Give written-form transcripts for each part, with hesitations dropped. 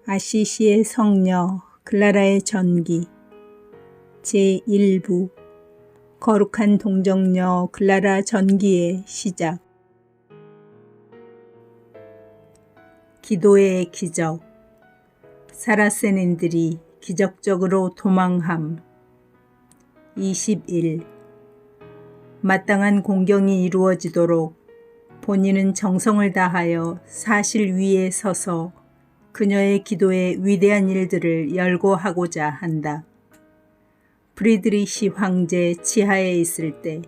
아시시의 성녀 클라라의 전기 제1부 거룩한 동정녀 클라라 전기의 시작. 기도의 기적. 사라세닌들이 기적적으로 도망함. 21. 마땅한 공경이 이루어지도록 본인은 정성을 다하여 사실 위에 서서 그녀의 기도의 위대한 일들을 열거하고자 한다. 프리드리히 황제 치하에 있을 때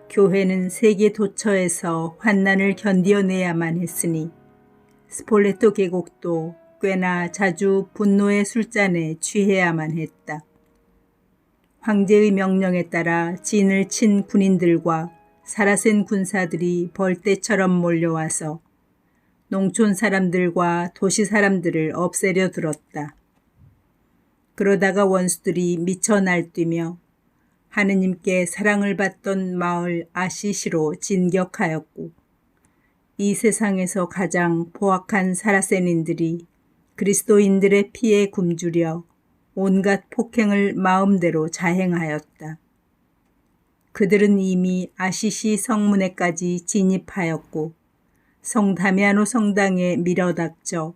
교회는 세계 도처에서 환난을 견디어내야만 했으니 스폴레토 계곡도 꽤나 자주 분노의 술잔에 취해야만 했다. 황제의 명령에 따라 진을 친 군인들과 사라센 군사들이 벌떼처럼 몰려와서 농촌 사람들과 도시 사람들을 없애려 들었다. 그러다가 원수들이 미쳐 날뛰며 하느님께 사랑을 받던 마을 아시시로 진격하였고, 이 세상에서 가장 포악한 사라센인들이 그리스도인들의 피에 굶주려 온갖 폭행을 마음대로 자행하였다. 그들은 이미 아시시 성문에까지 진입하였고 성 다미아노 성당에 밀어닥쳐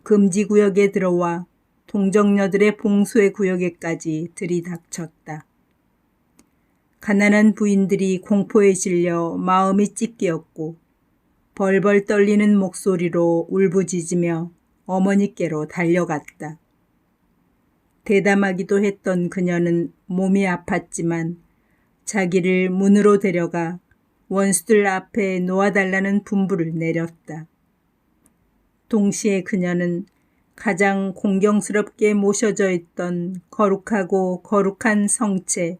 금지구역에 들어와 동정녀들의 봉수의 구역에까지 들이닥쳤다. 가난한 부인들이 공포에 질려 마음이 찢기었고 벌벌 떨리는 목소리로 울부짖으며 어머니께로 달려갔다. 대담하기도 했던 그녀는 몸이 아팠지만 자기를 문으로 데려가 원수들 앞에 놓아달라는 분부를 내렸다. 동시에 그녀는 가장 공경스럽게 모셔져 있던 거룩하고 거룩한 성체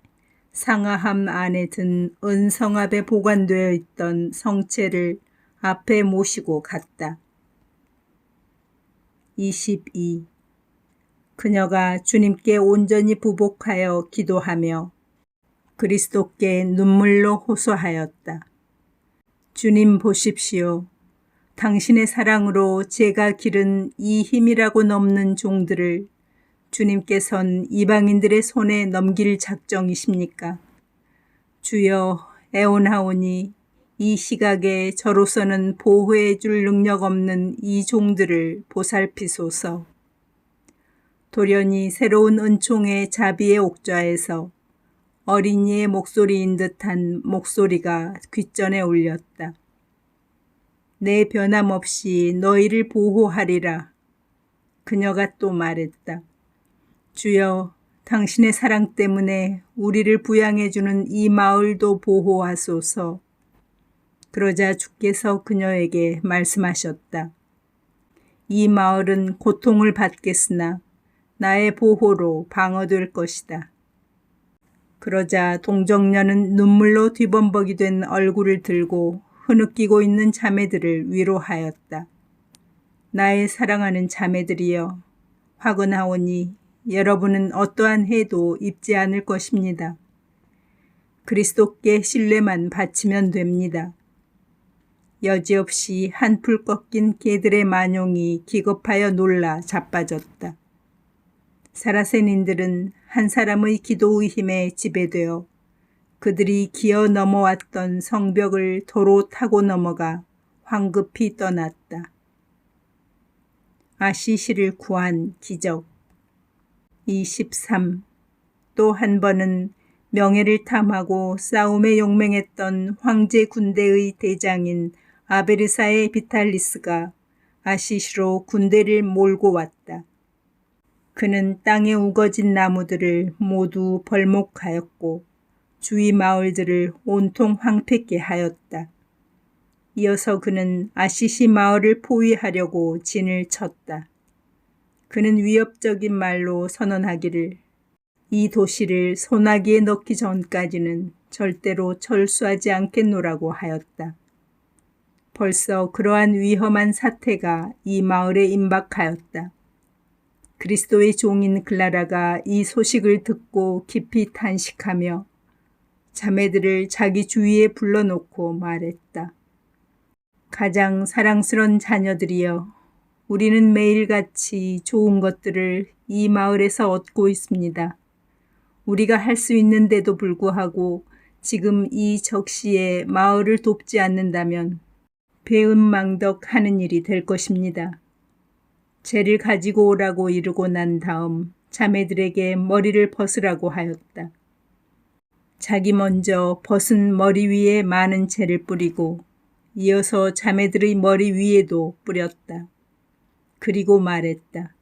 상아함 안에 든 은성압에 보관되어 있던 성체를 앞에 모시고 갔다. 22. 그녀가 주님께 온전히 부복하여 기도하며 그리스도께 눈물로 호소하였다. 주님 보십시오. 당신의 사랑으로 제가 기른 이 힘이라고 넘는 종들을 주님께선 이방인들의 손에 넘길 작정이십니까? 주여, 애원하오니 이 시각에 저로서는 보호해 줄 능력 없는 이 종들을 보살피소서. 돌연히 새로운 은총의 자비의 옥좌에서 어린이의 목소리인 듯한 목소리가 귓전에 울렸다. 내 변함없이 너희를 보호하리라. 그녀가 또 말했다. 주여, 당신의 사랑 때문에 우리를 부양해주는 이 마을도 보호하소서. 그러자 주께서 그녀에게 말씀하셨다. 이 마을은 고통을 받겠으나 나의 보호로 방어될 것이다. 그러자 동정녀는 눈물로 뒤범벅이 된 얼굴을 들고 흐느끼고 있는 자매들을 위로하였다. 나의 사랑하는 자매들이여, 화근하오니 여러분은 어떠한 해도 입지 않을 것입니다. 그리스도께 신뢰만 바치면 됩니다. 여지없이 한풀 꺾인 개들의 만용이 기겁하여 놀라 자빠졌다. 사라센인들은 한 사람의 기도의 힘에 지배되어 그들이 기어 넘어왔던 성벽을 도로 타고 넘어가 황급히 떠났다. 아시시를 구한 기적. 23. 또 한 번은 명예를 탐하고 싸움에 용맹했던 황제 군대의 대장인 아베르사의 비탈리스가 아시시로 군대를 몰고 왔다. 그는 땅에 우거진 나무들을 모두 벌목하였고 주위 마을들을 온통 황폐케 하였다. 이어서 그는 아시시 마을을 포위하려고 진을 쳤다. 그는 위협적인 말로 선언하기를 이 도시를 소나기에 넣기 전까지는 절대로 철수하지 않겠노라고 하였다. 벌써 그러한 위험한 사태가 이 마을에 임박하였다. 그리스도의 종인 클라라가 이 소식을 듣고 깊이 탄식하며 자매들을 자기 주위에 불러놓고 말했다. 가장 사랑스런 자녀들이여, 우리는 매일같이 좋은 것들을 이 마을에서 얻고 있습니다. 우리가 할 수 있는데도 불구하고 지금 이 적시에 마을을 돕지 않는다면 배은망덕하는 일이 될 것입니다. 재를 가지고 오라고 이르고 난 다음 자매들에게 머리를 벗으라고 하였다. 자기 먼저 벗은 머리 위에 많은 재를 뿌리고 이어서 자매들의 머리 위에도 뿌렸다. 그리고 말했다.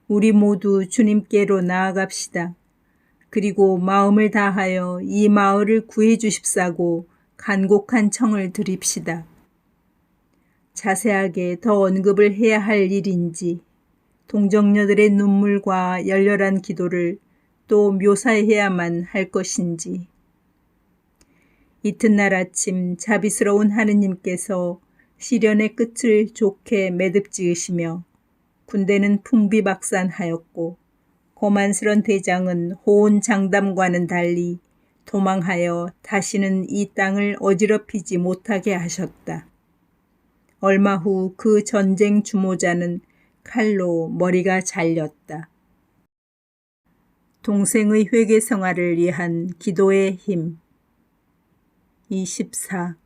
우리 모두 주님께로 나아갑시다. 그리고 마음을 다하여 이 마을을 구해 주십사고 간곡한 청을 드립시다. 자세하게 더 언급을 해야 할 일인지 동정녀들의 눈물과 열렬한 기도를 또 묘사해야만 할 것인지. 이튿날 아침 자비스러운 하느님께서 시련의 끝을 좋게 매듭지으시며 군대는 풍비박산하였고 고만스런 대장은 호온 장담과는 달리 도망하여 다시는 이 땅을 어지럽히지 못하게 하셨다. 얼마 후 그 전쟁 주모자는 칼로 머리가 잘렸다. 동생의 회개 생활을 위한 기도의 힘. 24.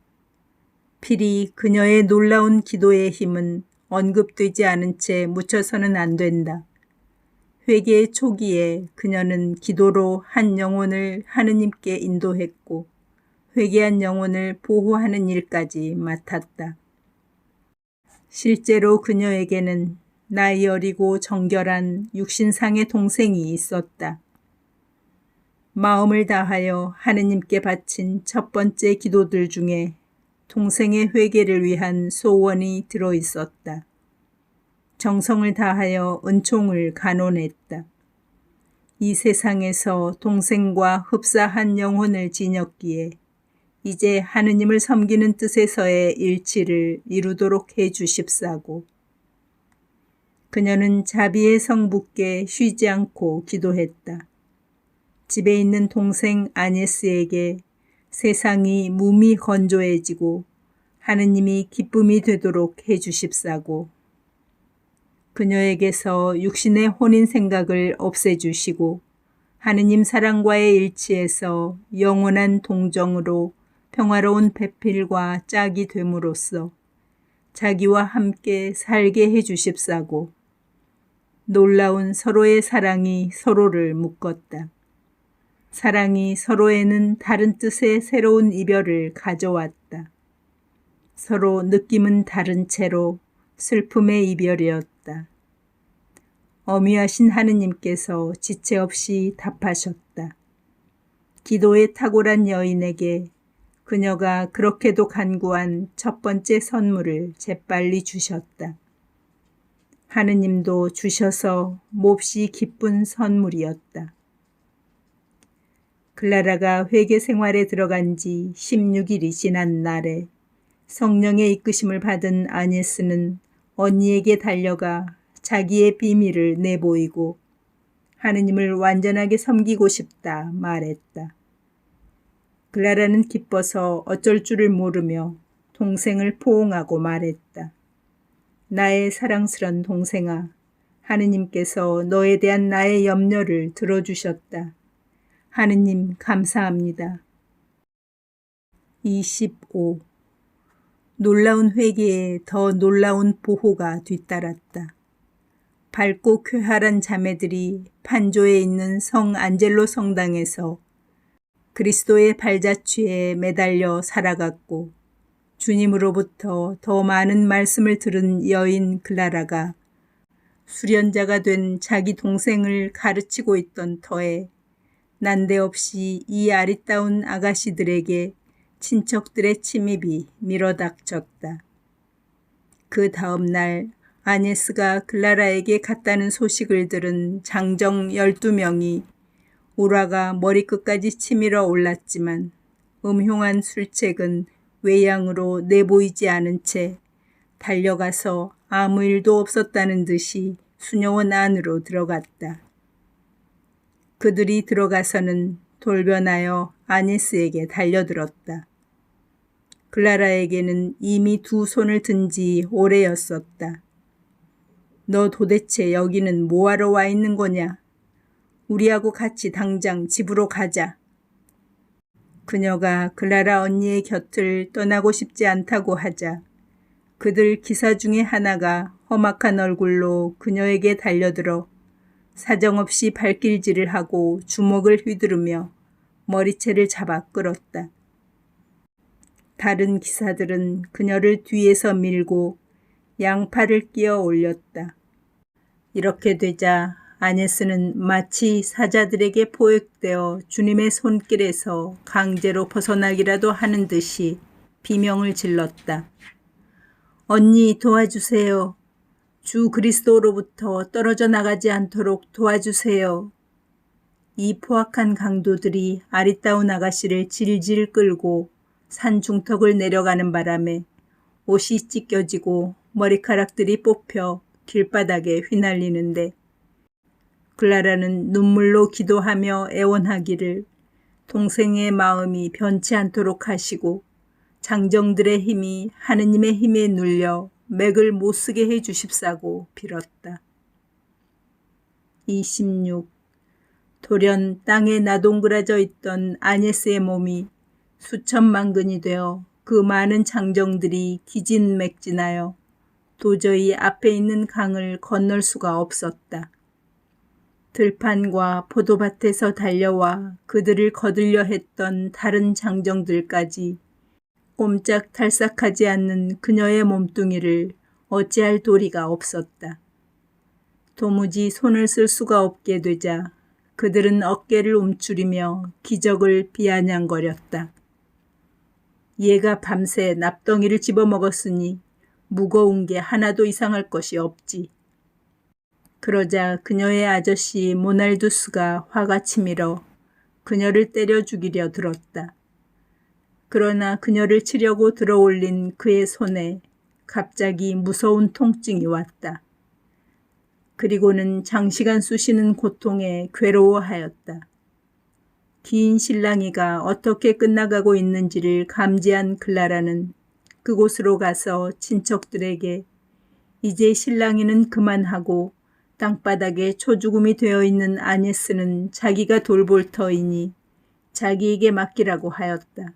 필히 그녀의 놀라운 기도의 힘은 언급되지 않은 채 묻혀서는 안 된다. 회개의 초기에 그녀는 기도로 한 영혼을 하느님께 인도했고 회개한 영혼을 보호하는 일까지 맡았다. 실제로 그녀에게는 나이 어리고 정결한 육신상의 동생이 있었다. 마음을 다하여 하느님께 바친 첫 번째 기도들 중에 동생의 회개를 위한 소원이 들어 있었다. 정성을 다하여 은총을 간원했다. 이 세상에서 동생과 흡사한 영혼을 지녔기에 이제 하느님을 섬기는 뜻에서의 일치를 이루도록 해 주십사고. 그녀는 자비의 성부께 쉬지 않고 기도했다. 집에 있는 동생 아네스에게 세상이 몸이 건조해지고 하느님이 기쁨이 되도록 해 주십사고. 그녀에게서 육신의 혼인 생각을 없애주시고 하느님 사랑과의 일치에서 영원한 동정으로 평화로운 배필과 짝이 됨으로써 자기와 함께 살게 해 주십사고. 놀라운 서로의 사랑이 서로를 묶었다. 사랑이 서로에는 다른 뜻의 새로운 이별을 가져왔다. 서로 느낌은 다른 채로 슬픔의 이별이었다. 어미하신 하느님께서 지체 없이 답하셨다. 기도에 탁월한 여인에게 그녀가 그렇게도 간구한 첫 번째 선물을 재빨리 주셨다. 하느님도 주셔서 몹시 기쁜 선물이었다. 클라라가 회개 생활에 들어간 지 16일이 지난 날에 성령의 이끄심을 받은 아네스는 언니에게 달려가 자기의 비밀을 내보이고 하느님을 완전하게 섬기고 싶다 말했다. 클라라는 기뻐서 어쩔 줄을 모르며 동생을 포옹하고 말했다. 나의 사랑스런 동생아, 하느님께서 너에 대한 나의 염려를 들어주셨다. 하느님 감사합니다. 25. 놀라운 회개에 더 놀라운 보호가 뒤따랐다. 밝고 쾌활한 자매들이 판조에 있는 성 안젤로 성당에서 그리스도의 발자취에 매달려 살아갔고 주님으로부터 더 많은 말씀을 들은 여인 클라라가 수련자가 된 자기 동생을 가르치고 있던 터에 난데없이 이 아리따운 아가씨들에게 친척들의 침입이 밀어닥쳤다. 그 다음 날 아네스가 클라라에게 갔다는 소식을 들은 장정 12명이 우라가 머리끝까지 치밀어 올랐지만 음흉한 술책은 외양으로 내보이지 않은 채 달려가서 아무 일도 없었다는 듯이 수녀원 안으로 들어갔다. 그들이 들어가서는 돌변하여 아네스에게 달려들었다. 클라라에게는 이미 두 손을 든 지 오래였었다. 너 도대체 여기는 뭐하러 와 있는 거냐? 우리하고 같이 당장 집으로 가자. 그녀가 클라라 언니의 곁을 떠나고 싶지 않다고 하자 그들 기사 중에 하나가 험악한 얼굴로 그녀에게 달려들어 사정없이 발길질을 하고 주먹을 휘두르며 머리채를 잡아 끌었다. 다른 기사들은 그녀를 뒤에서 밀고 양팔을 끼어 올렸다. 이렇게 되자 아네스는 마치 사자들에게 포획되어 주님의 손길에서 강제로 벗어나기라도 하는 듯이 비명을 질렀다. 언니 도와주세요. 주 그리스도로부터 떨어져 나가지 않도록 도와주세요. 이 포악한 강도들이 아리따운 아가씨를 질질 끌고 산 중턱을 내려가는 바람에 옷이 찢겨지고 머리카락들이 뽑혀 길바닥에 휘날리는데 클라라는 눈물로 기도하며 애원하기를 동생의 마음이 변치 않도록 하시고 장정들의 힘이 하느님의 힘에 눌려 맥을 못쓰게 해 주십사고 빌었다. 26. 돌연 땅에 나동그라져 있던 아네스의 몸이 수천만 근이 되어 그 많은 장정들이 기진맥진하여 도저히 앞에 있는 강을 건널 수가 없었다. 들판과 포도밭에서 달려와 그들을 거들려 했던 다른 장정들까지 꼼짝달싹하지 않는 그녀의 몸뚱이를 어찌할 도리가 없었다. 도무지 손을 쓸 수가 없게 되자 그들은 어깨를 움츠리며 기적을 비아냥거렸다. 얘가 밤새 납덩이를 집어먹었으니 무거운 게 하나도 이상할 것이 없지. 그러자 그녀의 아저씨 모날두스가 화가 치밀어 그녀를 때려 죽이려 들었다. 그러나 그녀를 치려고 들어올린 그의 손에 갑자기 무서운 통증이 왔다. 그리고는 장시간 쑤시는 고통에 괴로워하였다. 긴 실랑이가 어떻게 끝나가고 있는지를 감지한 클라라는 그곳으로 가서 친척들에게 이제 실랑이는 그만하고 땅바닥에 초죽음이 되어 있는 아네스는 자기가 돌볼 터이니 자기에게 맡기라고 하였다.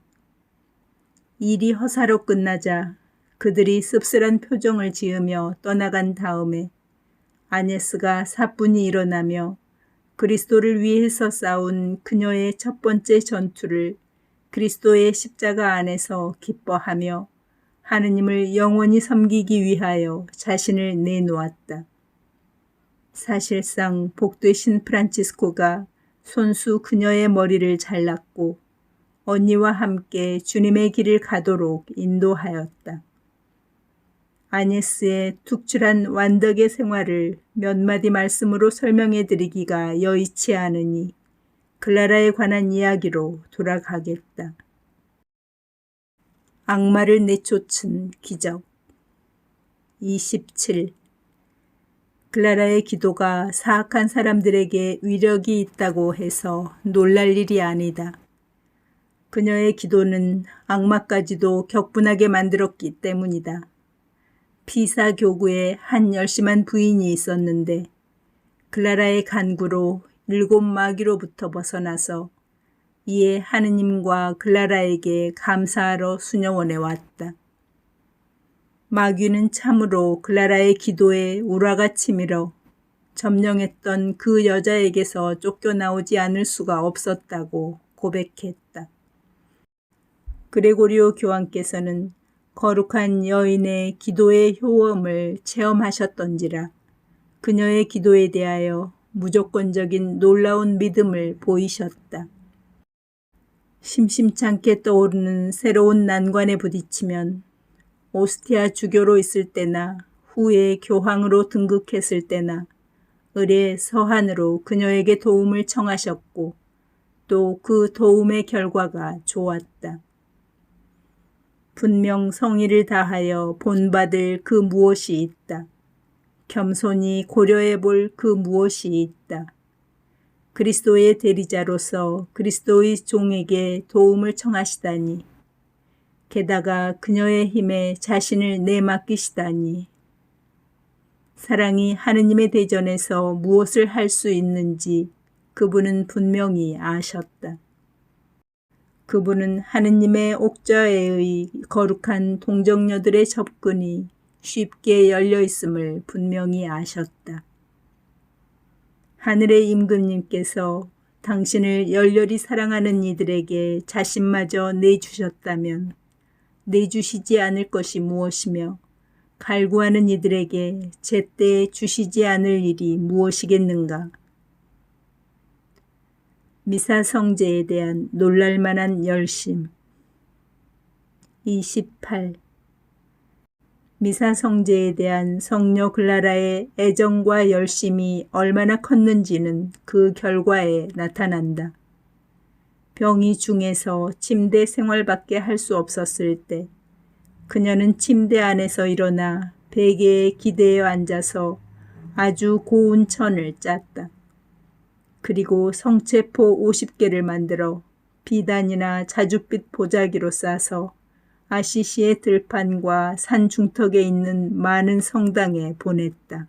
일이 허사로 끝나자 그들이 씁쓸한 표정을 지으며 떠나간 다음에 아네스가 사뿐히 일어나며 그리스도를 위해서 싸운 그녀의 첫 번째 전투를 그리스도의 십자가 안에서 기뻐하며 하느님을 영원히 섬기기 위하여 자신을 내놓았다. 사실상 복되신 프란치스코가 손수 그녀의 머리를 잘랐고 언니와 함께 주님의 길을 가도록 인도하였다. 아네스의 툭출한 완덕의 생활을 몇 마디 말씀으로 설명해 드리기가 여의치 않으니 클라라에 관한 이야기로 돌아가겠다. 악마를 내쫓은 기적. 27. 클라라의 기도가 사악한 사람들에게 위력이 있다고 해서 놀랄 일이 아니다. 그녀의 기도는 악마까지도 격분하게 만들었기 때문이다. 피사 교구에 한 열심한 부인이 있었는데 클라라의 간구로 7 마귀로부터 벗어나서 이에 하느님과 클라라에게 감사하러 수녀원에 왔다. 마귀는 참으로 클라라의 기도에 우라가 치밀어 점령했던 그 여자에게서 쫓겨나오지 않을 수가 없었다고 고백했다. 그레고리오 교황께서는 거룩한 여인의 기도의 효험을 체험하셨던지라 그녀의 기도에 대하여 무조건적인 놀라운 믿음을 보이셨다. 심심찮게 떠오르는 새로운 난관에 부딪히면 오스티아 주교로 있을 때나 후에 교황으로 등극했을 때나 의례 서한으로 그녀에게 도움을 청하셨고 또 그 도움의 결과가 좋았다. 분명 성의를 다하여 본받을 그 무엇이 있다. 겸손히 고려해 볼 그 무엇이 있다. 그리스도의 대리자로서 그리스도의 종에게 도움을 청하시다니. 게다가 그녀의 힘에 자신을 내맡기시다니. 사랑이 하느님의 대전에서 무엇을 할 수 있는지 그분은 분명히 아셨다. 그분은 하느님의 옥좌에의 거룩한 동정녀들의 접근이 쉽게 열려 있음을 분명히 아셨다. 하늘의 임금님께서 당신을 열렬히 사랑하는 이들에게 자신마저 내주셨다면 내주시지 않을 것이 무엇이며 갈구하는 이들에게 제때에 주시지 않을 일이 무엇이겠는가. 미사 성제에 대한 놀랄만한 열심. 28. 미사 성제에 대한 성녀 글라라의 애정과 열심이 얼마나 컸는지는 그 결과에 나타난다. 병이 중해서 침대 생활밖에 할 수 없었을 때 그녀는 침대 안에서 일어나 베개에 기대어 앉아서 아주 고운 천을 짰다. 그리고 성체포 50개를 만들어 비단이나 자줏빛 보자기로 싸서 아시시의 들판과 산 중턱에 있는 많은 성당에 보냈다.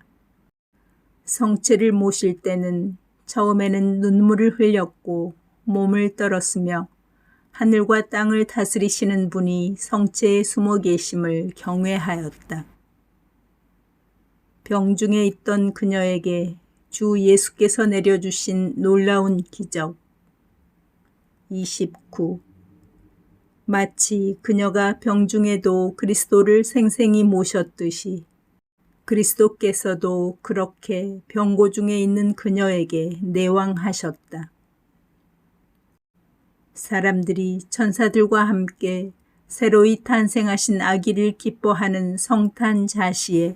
성체를 모실 때는 처음에는 눈물을 흘렸고 몸을 떨었으며 하늘과 땅을 다스리시는 분이 성체에 숨어 계심을 경외하였다. 병중에 있던 그녀에게 주 예수께서 내려주신 놀라운 기적. 29. 마치 그녀가 병중에도 그리스도를 생생히 모셨듯이 그리스도께서도 그렇게 병고 중에 있는 그녀에게 내왕하셨다. 사람들이 천사들과 함께 새로이 탄생하신 아기를 기뻐하는 성탄 자시에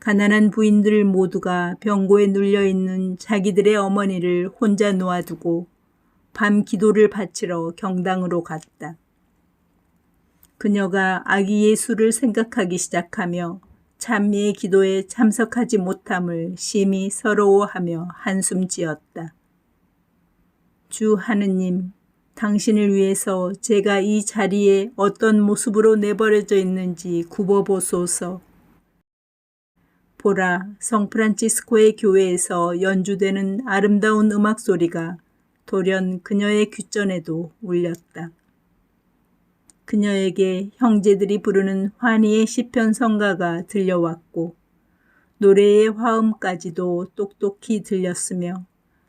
가난한 부인들 모두가 병고에 눌려있는 자기들의 어머니를 혼자 놓아두고 밤 기도를 바치러 경당으로 갔다. 그녀가 아기 예수를 생각하기 시작하며 찬미의 기도에 참석하지 못함을 심히 서러워하며 한숨 지었다. 주 하느님, 당신을 위해서 제가 이 자리에 어떤 모습으로 내버려져 있는지 굽어보소서. 보라, 성프란치스코의 교회에서 연주되는 아름다운 음악 소리가 돌연 그녀의 귓전에도 울렸다. 그녀에게 형제들이 부르는 환희의 시편 성가가 들려왔고 노래의 화음까지도 똑똑히 들렸으며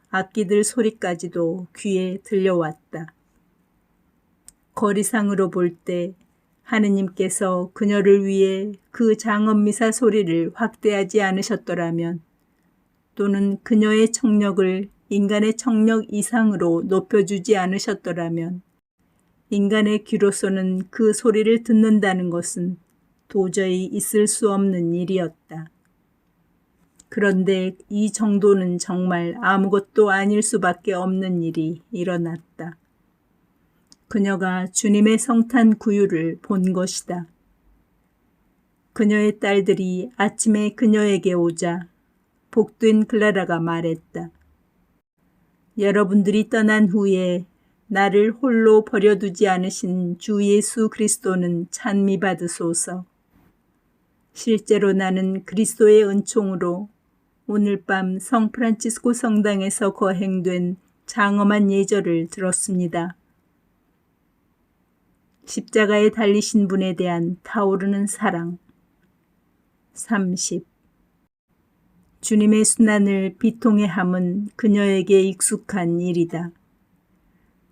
악기들 소리까지도 귀에 들려왔다. 거리상으로 볼 때 하느님께서 그녀를 위해 그 장엄미사 소리를 확대하지 않으셨더라면 또는 그녀의 청력을 인간의 청력 이상으로 높여주지 않으셨더라면 인간의 귀로서는 그 소리를 듣는다는 것은 도저히 있을 수 없는 일이었다. 그런데 이 정도는 정말 아무것도 아닐 수밖에 없는 일이 일어났다. 그녀가 주님의 성탄 구유를 본 것이다. 그녀의 딸들이 아침에 그녀에게 오자 복된 클라라가 말했다. 여러분들이 떠난 후에 나를 홀로 버려두지 않으신 주 예수 그리스도는 찬미받으소서. 실제로 나는 그리스도의 은총으로 오늘 밤 성프란치스코 성당에서 거행된 장엄한 예절을 들었습니다. 십자가에 달리신 분에 대한 타오르는 사랑. 30. 주님의 순환을 비통해 함은 그녀에게 익숙한 일이다.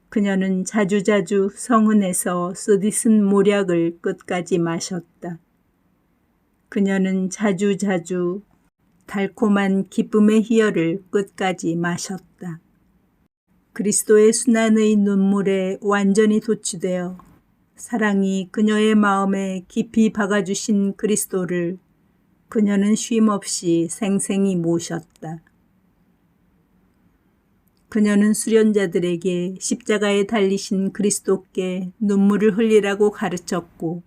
그녀는 자주자주 성은에서 쓰디쓴 모략을 끝까지 마셨다. 그녀는 자주자주 달콤한 기쁨의 희열을 끝까지 마셨다. 그리스도의 순환의 눈물에 완전히 도취되어 사랑이 그녀의 마음에 깊이 박아주신 그리스도를 그녀는 쉼없이 생생히 모셨다. 그녀는 수련자들에게 십자가에 달리신 그리스도께 눈물을 흘리라고 가르쳤고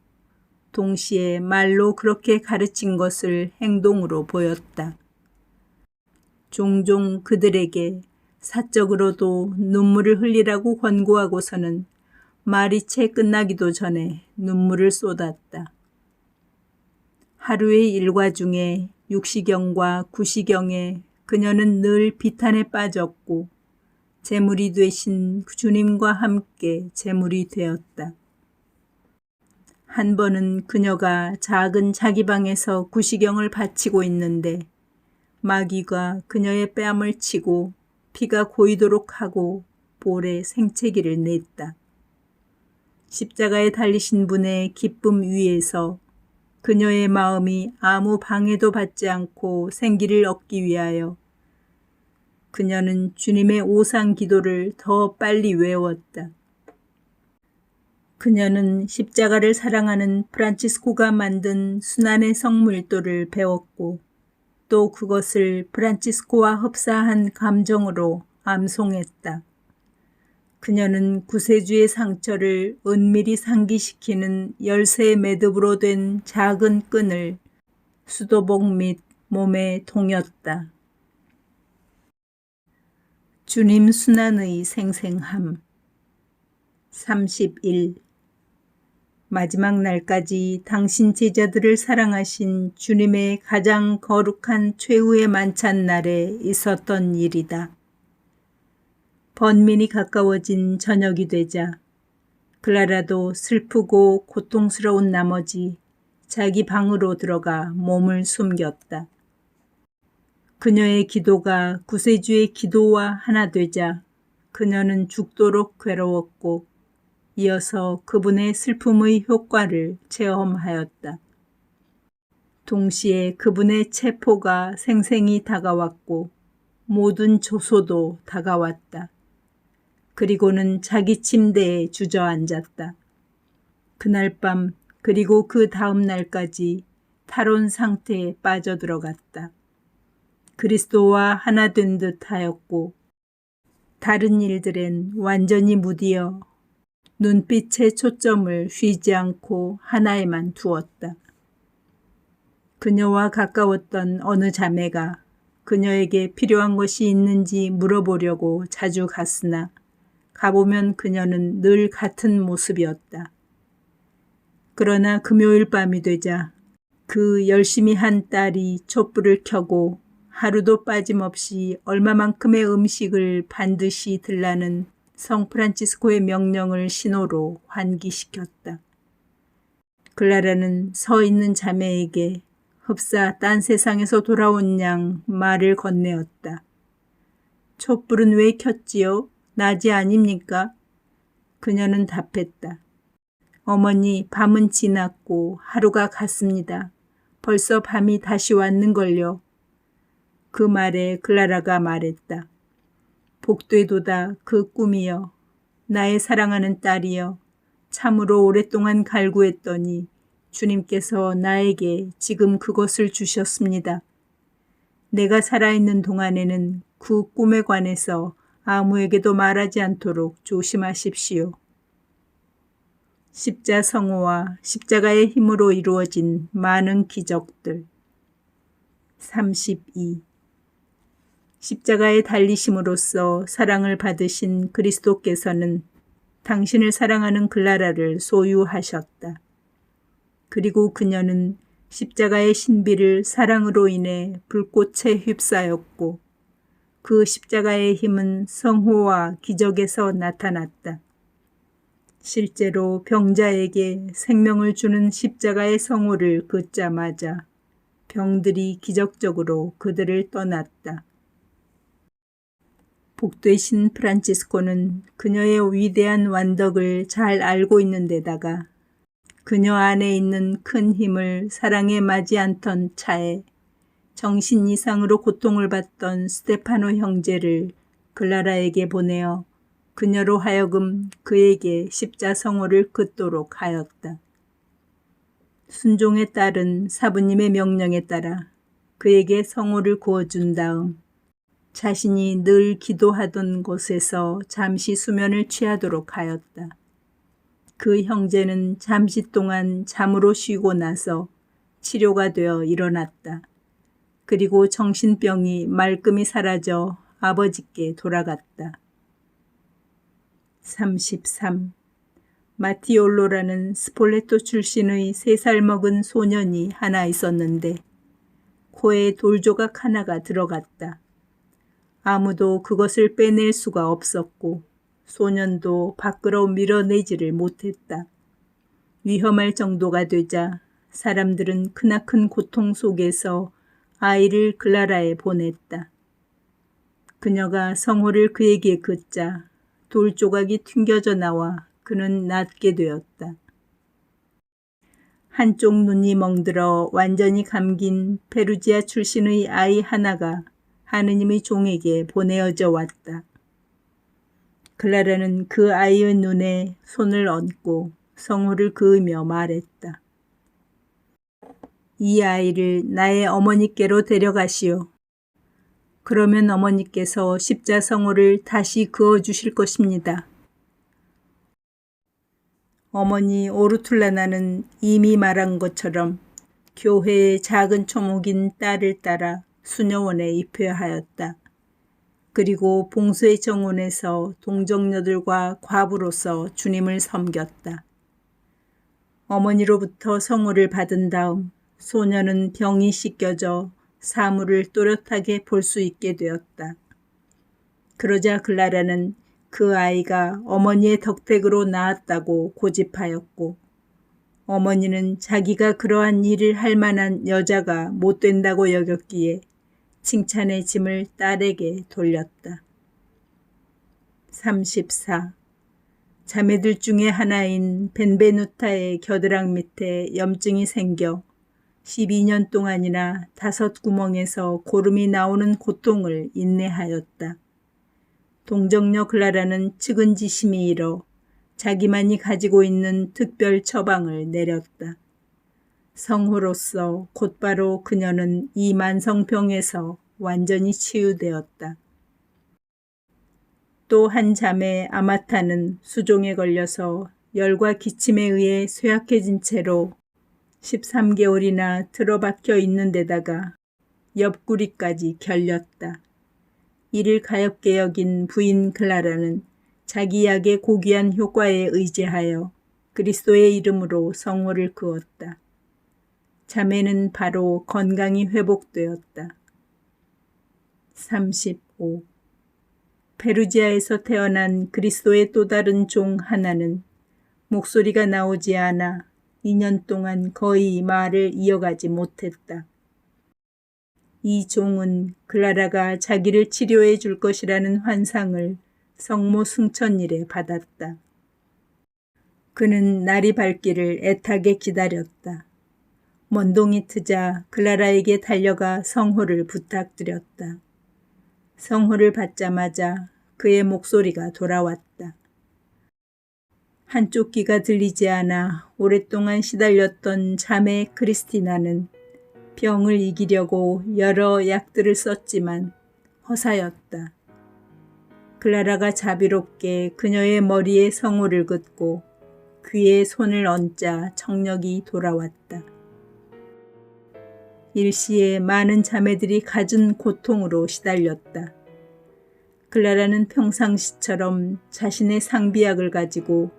동시에 말로 그렇게 가르친 것을 행동으로 보였다. 종종 그들에게 사적으로도 눈물을 흘리라고 권고하고서는 말이 채 끝나기도 전에 눈물을 쏟았다. 하루의 일과 중에 육시경과 구시경에 그녀는 늘 비탄에 빠졌고 제물이 되신 주님과 함께 제물이 되었다. 한 번은 그녀가 작은 자기 방에서 구시경을 바치고 있는데 마귀가 그녀의 뺨을 치고 피가 고이도록 하고 볼에 생채기를 냈다. 십자가에 달리신 분의 기쁨 위에서 그녀의 마음이 아무 방해도 받지 않고 생기를 얻기 위하여 그녀는 주님의 오상 기도를 더 빨리 외웠다. 그녀는 십자가를 사랑하는 프란치스코가 만든 순환의 성물도를 배웠고 또 그것을 프란치스코와 흡사한 감정으로 암송했다. 그녀는 구세주의 상처를 은밀히 상기시키는 열쇠 매듭으로 된 작은 끈을 수도복 및 몸에 동였다. 주님 순환의 생생함 31. 마지막 날까지 당신 제자들을 사랑하신 주님의 가장 거룩한 최후의 만찬 날에 있었던 일이다. 번민이 가까워진 저녁이 되자 클라라도 슬프고 고통스러운 나머지 자기 방으로 들어가 몸을 숨겼다. 그녀의 기도가 구세주의 기도와 하나 되자 그녀는 죽도록 괴로웠고 이어서 그분의 슬픔의 효과를 체험하였다. 동시에 그분의 체포가 생생히 다가왔고 모든 조소도 다가왔다. 그리고는 자기 침대에 주저앉았다. 그날 밤 그리고 그 다음 날까지 탈원 상태에 빠져들어갔다. 그리스도와 하나 된 듯 하였고 다른 일들엔 완전히 무디어 눈빛의 초점을 쉬지 않고 하나에만 두었다. 그녀와 가까웠던 어느 자매가 그녀에게 필요한 것이 있는지 물어보려고 자주 갔으나 가보면 그녀는 늘 같은 모습이었다. 그러나 금요일 밤이 되자 그 열심히 한 딸이 촛불을 켜고 하루도 빠짐없이 얼마만큼의 음식을 반드시 들라는 성 프란치스코의 명령을 신호로 환기시켰다. 클라라는 서 있는 자매에게 흡사 딴 세상에서 돌아온 양 말을 건네었다. 촛불은 왜 켰지요? 낮이 아닙니까? 그녀는 답했다. 어머니, 밤은 지났고 하루가 갔습니다. 벌써 밤이 다시 왔는걸요. 그 말에 클라라가 말했다. 복되도다 그 꿈이여. 나의 사랑하는 딸이여. 참으로 오랫동안 갈구했더니 주님께서 나에게 지금 그것을 주셨습니다. 내가 살아있는 동안에는 그 꿈에 관해서 아무에게도 말하지 않도록 조심하십시오. 십자성호와 십자가의 힘으로 이루어진 많은 기적들 32. 십자가에 달리심으로써 사랑을 받으신 그리스도께서는 당신을 사랑하는 클라라를 소유하셨다. 그리고 그녀는 십자가의 신비를 사랑으로 인해 불꽃에 휩싸였고 그 십자가의 힘은 성호와 기적에서 나타났다. 실제로 병자에게 생명을 주는 십자가의 성호를 긋자마자 병들이 기적적으로 그들을 떠났다. 복되신 프란치스코는 그녀의 위대한 완덕을 잘 알고 있는 데다가 그녀 안에 있는 큰 힘을 사랑에 맞지 않던 차에 정신 이상으로 고통을 받던 스테파노 형제를 클라라에게 보내어 그녀로 하여금 그에게 십자성호를 긋도록 하였다. 순종에 따른 사부님의 명령에 따라 그에게 성호를 구워준 다음 자신이 늘 기도하던 곳에서 잠시 수면을 취하도록 하였다. 그 형제는 잠시 동안 잠으로 쉬고 나서 치료가 되어 일어났다. 그리고 정신병이 말끔히 사라져 아버지께 돌아갔다. 33. 마티올로라는 스폴레토 출신의 3살 먹은 소년이 하나 있었는데 코에 돌조각 하나가 들어갔다. 아무도 그것을 빼낼 수가 없었고 소년도 밖으로 밀어내지를 못했다. 위험할 정도가 되자 사람들은 크나큰 고통 속에서 아이를 클라라에 보냈다. 그녀가 성호를 그에게 긋자 돌조각이 튕겨져 나와 그는 낫게 되었다. 한쪽 눈이 멍들어 완전히 감긴 페루지아 출신의 아이 하나가 하느님의 종에게 보내어져 왔다. 클라라는 그 아이의 눈에 손을 얹고 성호를 그으며 말했다. 이 아이를 나의 어머니께로 데려가시오. 그러면 어머니께서 십자성호를 다시 그어주실 것입니다. 어머니 오르툴라나는 이미 말한 것처럼 교회의 작은 초목인 딸을 따라 수녀원에 입회하였다. 그리고 봉수의 정원에서 동정녀들과 과부로서 주님을 섬겼다. 어머니로부터 성호를 받은 다음 소녀는 병이 씻겨져 사물을 또렷하게 볼 수 있게 되었다. 그러자 클라라는 그 아이가 어머니의 덕택으로 낳았다고 고집하였고 어머니는 자기가 그러한 일을 할 만한 여자가 못 된다고 여겼기에 칭찬의 짐을 딸에게 돌렸다. 34. 자매들 중에 하나인 벤베누타의 겨드랑 밑에 염증이 생겨 12년 동안이나 5구멍에서 고름이 나오는 고통을 인내하였다. 동정녀 클라라는 측은지심이 일어 자기만이 가지고 있는 특별 처방을 내렸다. 성호로서 곧바로 그녀는 이 만성병에서 완전히 치유되었다. 또 한 자매 아마타는 수종에 걸려서 열과 기침에 의해 쇠약해진 채로 13개월이나 틀어박혀 있는 데다가 옆구리까지 결렸다. 이를 가엾게 여긴 부인 클라라는 자기 약의 고귀한 효과에 의지하여 그리스도의 이름으로 성호를 그었다. 자매는 바로 건강이 회복되었다. 35. 페루지아에서 태어난 그리스도의 또 다른 종 하나는 목소리가 나오지 않아 2년 동안 거의 말을 이어가지 못했다. 이 종은 클라라가 자기를 치료해 줄 것이라는 환상을 성모 승천일에 받았다. 그는 날이 밝기를 애타게 기다렸다. 먼동이 트자 클라라에게 달려가 성호를 부탁드렸다. 성호를 받자마자 그의 목소리가 돌아왔다. 한쪽 귀가 들리지 않아 오랫동안 시달렸던 자매 크리스티나는 병을 이기려고 여러 약들을 썼지만 허사였다. 클라라가 자비롭게 그녀의 머리에 성호를 긋고 귀에 손을 얹자 청력이 돌아왔다. 일시에 많은 자매들이 갖은 고통으로 시달렸다. 클라라는 평상시처럼 자신의 상비약을 가지고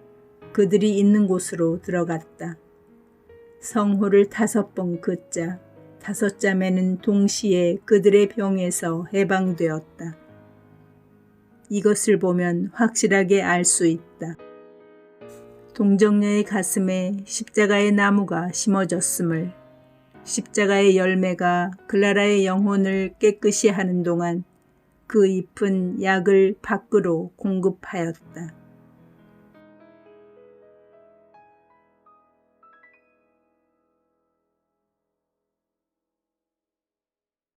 그들이 있는 곳으로 들어갔다. 성호를 5번 긋자 5자매는 동시에 그들의 병에서 해방되었다. 이것을 보면 확실하게 알 수 있다. 동정녀의 가슴에 십자가의 나무가 심어졌음을, 십자가의 열매가 클라라의 영혼을 깨끗이 하는 동안 그 잎은 약을 밖으로 공급하였다.